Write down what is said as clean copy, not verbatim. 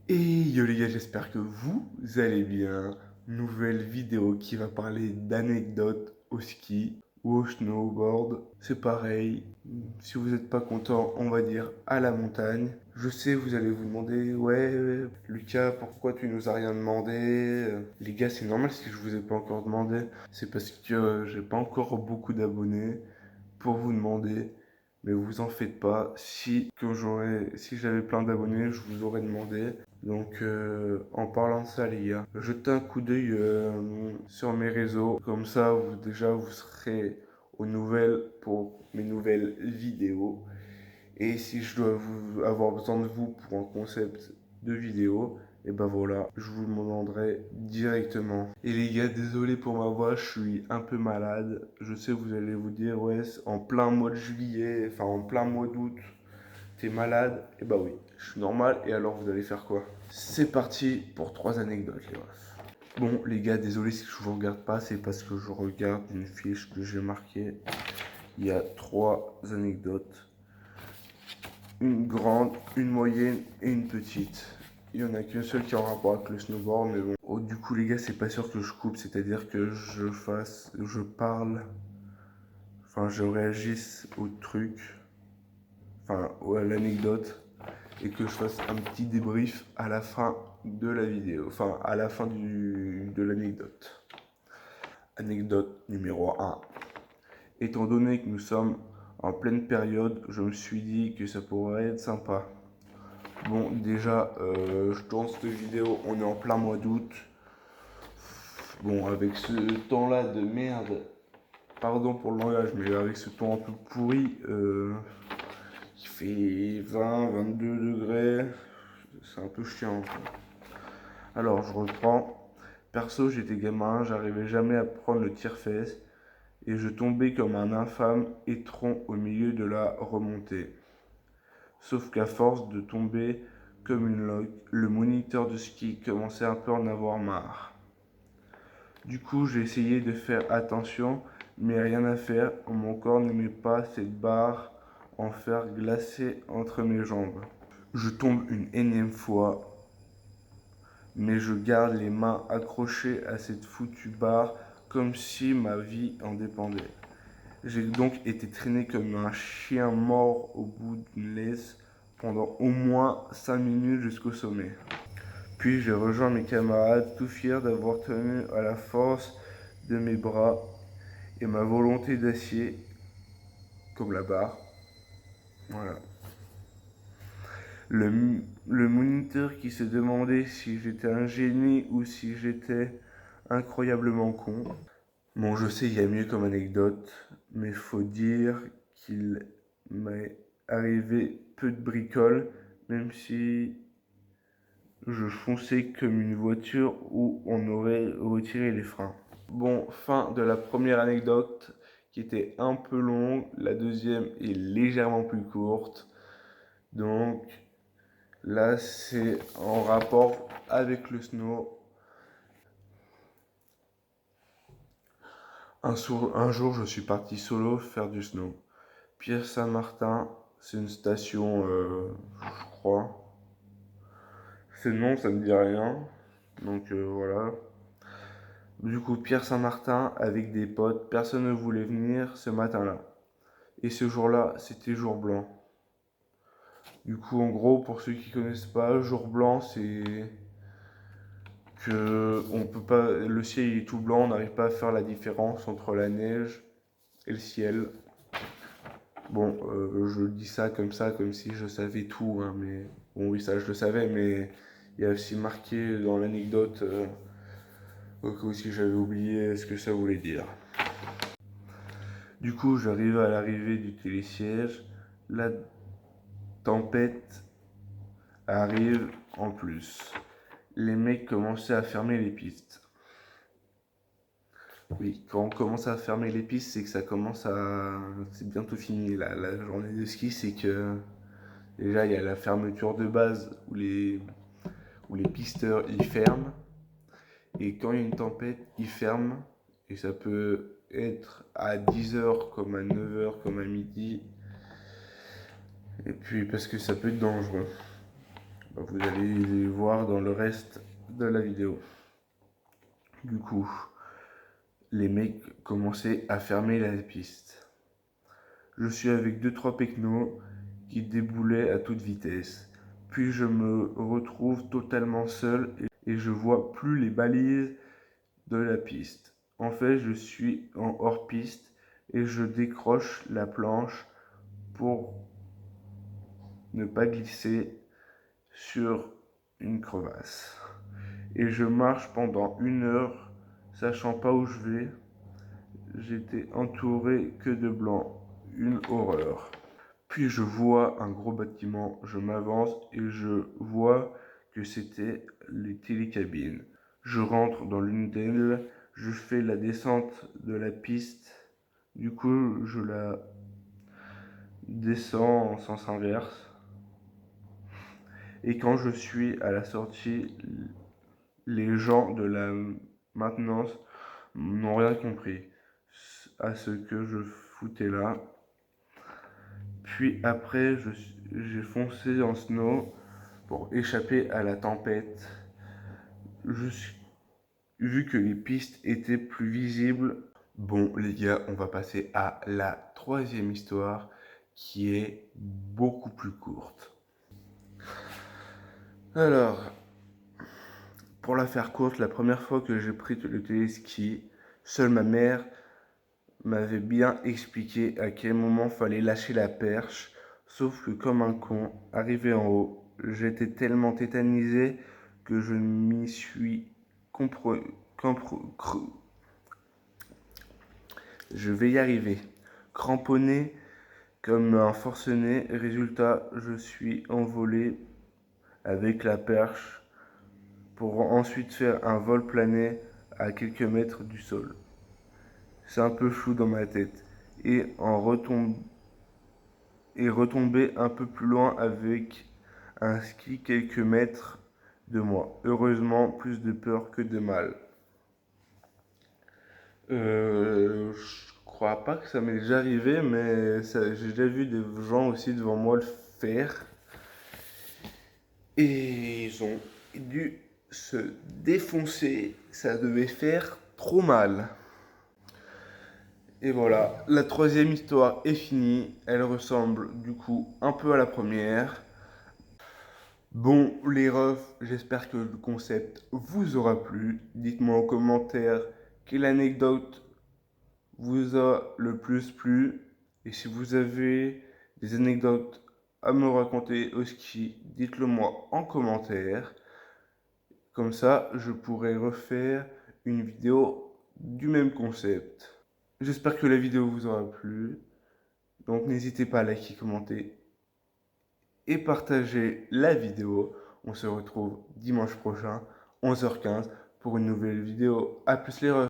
Et yo les gars, j'espère que vous allez bien. Nouvelle vidéo qui va parler d'anecdotes au ski ou au snowboard. C'est pareil, si vous n'êtes pas content, on va dire à la montagne. Je sais, vous allez vous demander, ouais, Lucas, pourquoi tu nous as rien demandé? Les gars, c'est normal si je vous ai pas encore demandé. C'est parce que j'ai pas encore beaucoup d'abonnés pour vous demander. Mais vous en faites pas. Si j'avais plein d'abonnés, je vous aurais demandé. Donc, en parlant de ça, les gars, jetez un coup d'œil sur mes réseaux. Comme ça, déjà, vous serez aux nouvelles pour mes nouvelles vidéos. Et si je dois avoir besoin de vous pour un concept de vidéo, et ben voilà, je vous le demanderai directement. Et les gars, désolé pour ma voix, je suis un peu malade. Je sais, vous allez vous dire, ouais, en plein mois de juillet, enfin en plein mois d'août, t'es malade. Et bah oui, je suis normal. Et alors, vous allez faire quoi? C'est parti pour 3 anecdotes, les refs. Bon, les gars, désolé si je vous regarde pas, c'est parce que je regarde une fiche que j'ai marquée. Il y a 3 anecdotes. Une grande, une moyenne et une petite. Il n'y en a qu'une seule qui est en rapport avec le snowboard, mais bon. Oh, du coup, les gars, c'est pas sûr que je coupe, c'est-à-dire que je parle, enfin, je réagisse au truc, enfin, à l'anecdote, et que je fasse un petit débrief à la fin de la vidéo, enfin, à la fin de l'anecdote. Anecdote numéro 1. Étant donné que nous sommes en pleine période, je me suis dit que ça pourrait être sympa. Bon, déjà, je tourne cette vidéo, on est en plein mois d'août. Bon, avec ce temps-là de merde, pardon pour le langage, mais avec ce temps un peu pourri, qui fait 20, 22 degrés, c'est un peu chiant. Alors, je reprends. Perso, j'étais gamin, j'arrivais jamais à prendre le tire-fesse et je tombais comme un infâme étron au milieu de la remontée. Sauf qu'à force de tomber comme une loque, le moniteur de ski commençait un peu à en avoir marre. Du coup, j'ai essayé de faire attention, mais rien à faire, mon corps n'aimait pas cette barre en fer glacé entre mes jambes. Je tombe une énième fois, mais je garde les mains accrochées à cette foutue barre comme si ma vie en dépendait. J'ai donc été traîné comme un chien mort au bout d'une laisse pendant au moins 5 minutes jusqu'au sommet. Puis j'ai rejoint mes camarades, tout fier d'avoir tenu à la force de mes bras et ma volonté d'acier, comme la barre. Voilà. Le moniteur qui se demandait si j'étais un génie ou si j'étais incroyablement con. Bon, je sais, il y a mieux comme anecdote, mais faut dire qu'il m'est arrivé peu de bricoles, même si je fonçais comme une voiture où on aurait retiré les freins. Bon, fin de la première anecdote qui était un peu longue, la deuxième est légèrement plus courte. Donc là, c'est en rapport avec le snow. Un jour, je suis parti solo faire du snow. Pierre-Saint-Martin, c'est une station, je crois. C'est le nom, ça me dit rien. Donc voilà. Du coup, Pierre-Saint-Martin avec des potes, personne ne voulait venir ce matin-là. Et ce jour-là, c'était jour blanc. Du coup, en gros, pour ceux qui connaissent pas, jour blanc, c'est que on peut pas, le ciel est tout blanc, on n'arrive pas à faire la différence entre la neige et le ciel. Bon, je dis ça, comme si je savais tout, hein, mais bon, oui, ça je le savais, mais il y a aussi marqué dans l'anecdote, au cas où si j'avais oublié ce que ça voulait dire. Du coup, j'arrive à l'arrivée du télésiège, la tempête arrive en plus. Les mecs commençaient à fermer les pistes. Oui, quand on commence à fermer les pistes, c'est que ça commence à... C'est bientôt fini, la journée de ski, c'est que... Déjà, il y a la fermeture de base où les pisteurs, ils ferment. Et quand il y a une tempête, ils ferment. Et ça peut être à 10 h comme à 9 h comme à midi. Et puis, parce que ça peut être dangereux. Vous allez voir dans le reste de la vidéo. Du coup, les mecs commençaient à fermer la piste. Je suis avec 2-3 pecnos qui déboulaient à toute vitesse. Puis je me retrouve totalement seul et je vois plus les balises de la piste. En fait, je suis en hors-piste et je décroche la planche pour ne pas glisser sur une crevasse. Et je marche pendant 1 heure, sachant pas où je vais. J'étais entouré que de blanc, une horreur. Puis je vois un gros bâtiment, je m'avance et je vois que c'était les télécabines. Je rentre dans l'une d'elles, je fais la descente de la piste. Du coup, je la descends en sens inverse. Et quand je suis à la sortie, les gens de la maintenance n'ont rien compris à ce que je foutais là. Puis après, j'ai foncé en snow pour échapper à la tempête. Vu que les pistes étaient plus visibles. Bon les gars, on va passer à la troisième histoire qui est beaucoup plus courte. Alors, pour la faire courte, la première fois que j'ai pris le téléski, seule ma mère m'avait bien expliqué à quel moment fallait lâcher la perche, sauf que comme un con, arrivé en haut, j'étais tellement tétanisé que je m'y suis je vais y arriver. Cramponné comme un forcené, résultat, je suis envolé avec la perche pour ensuite faire un vol plané à quelques mètres du sol. C'est un peu flou dans ma tête. Et retomber un peu plus loin avec un ski quelques mètres de moi. Heureusement, plus de peur que de mal. Je crois pas que ça m'est déjà arrivé, mais j'ai déjà vu des gens aussi devant moi le faire. Et ils ont dû se défoncer. Ça devait faire trop mal. Et voilà, la troisième histoire est finie. Elle ressemble du coup un peu à la première. Bon, les refs, j'espère que le concept vous aura plu. Dites-moi en commentaire quelle anecdote vous a le plus plu. Et si vous avez des anecdotes à me raconter au ski, dites-le moi en commentaire. Comme ça, je pourrai refaire une vidéo du même concept. J'espère que la vidéo vous aura plu. Donc n'hésitez pas à liker, commenter et partager la vidéo. On se retrouve dimanche prochain, 11h15, pour une nouvelle vidéo. A plus les refs.